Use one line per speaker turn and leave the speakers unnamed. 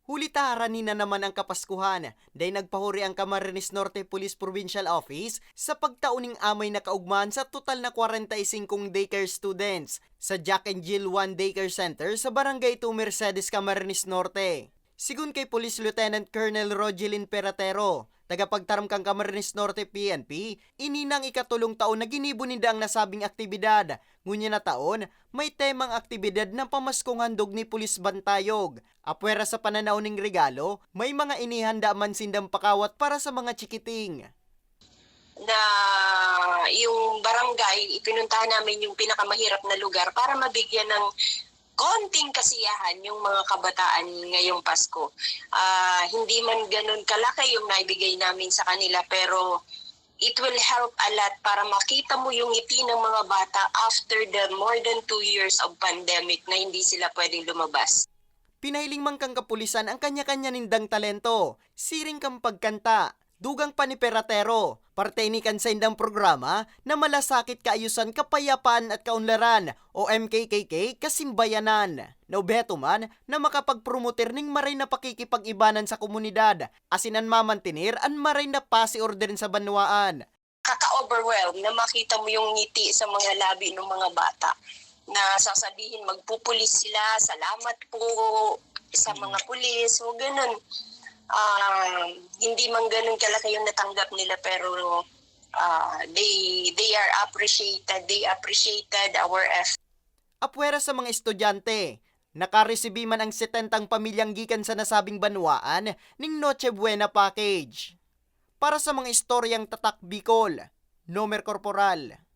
Hulitaharan na naman ang Kapaskuhan, dahil nagpahuri ang Camarines Norte Police Provincial Office sa pagtauning amay na kaugman sa total na 45 daycare students sa Jack and Jill 1 Daycare Center sa Barangay 2 Mercedes, Camarines Norte. Sigun kay Police Lieutenant Colonel Rogelin Peratero, tagapagtaram kang Camarines Norte PNP, ininang ikatulong taon na ginibo ninda ang nasabing aktibidad. Ngunya na taon, may temang aktibidad ng pamaskong handog ni Pulis Bantayog. Apwera sa pananaw ning regalo, may mga inihanda man sindang pakawat para sa mga chikiting.
Na yung barangay, ipinuntahan namin yung pinakamahirap na lugar para mabigyan ng konting kasiyahan yung mga kabataan ngayong Pasko. Hindi man ganun kalaki yung naibigay namin sa kanila, pero it will help a lot para makita mo yung ngiti ng mga bata after the more than 2 years of pandemic na hindi sila pwedeng lumabas.
Pinahiling man kang kapulisan ang kanya-kanya nindang talento, siring kang pagkanta, dugang pa ni Peratero, parte ni kan sa indang programa na malasakit kaayusan kapayapaan at kaunlaran o MKKK kasimbayanan. Naubeto man na makapagpromoter ning maray na pakikipag-ibanan sa komunidad, asinan mamantinir an maray na pasi order sa banwaan.
Kaka-overwhelm na makita mo yung ngiti sa mga labi ng mga bata na sasabihin magpupulis sila, salamat po sa mga pulis, o ganun. Hindi man ganun kalaki yung natanggap nila, pero they are appreciated. They appreciated our effort.
Apwera sa mga estudyante, nakaresibi man ang 70 pamilyang gikan sa nasabing banwaan ning Noche Buena package. Para sa mga istoryang tatak Bicol, Nomer Corporal.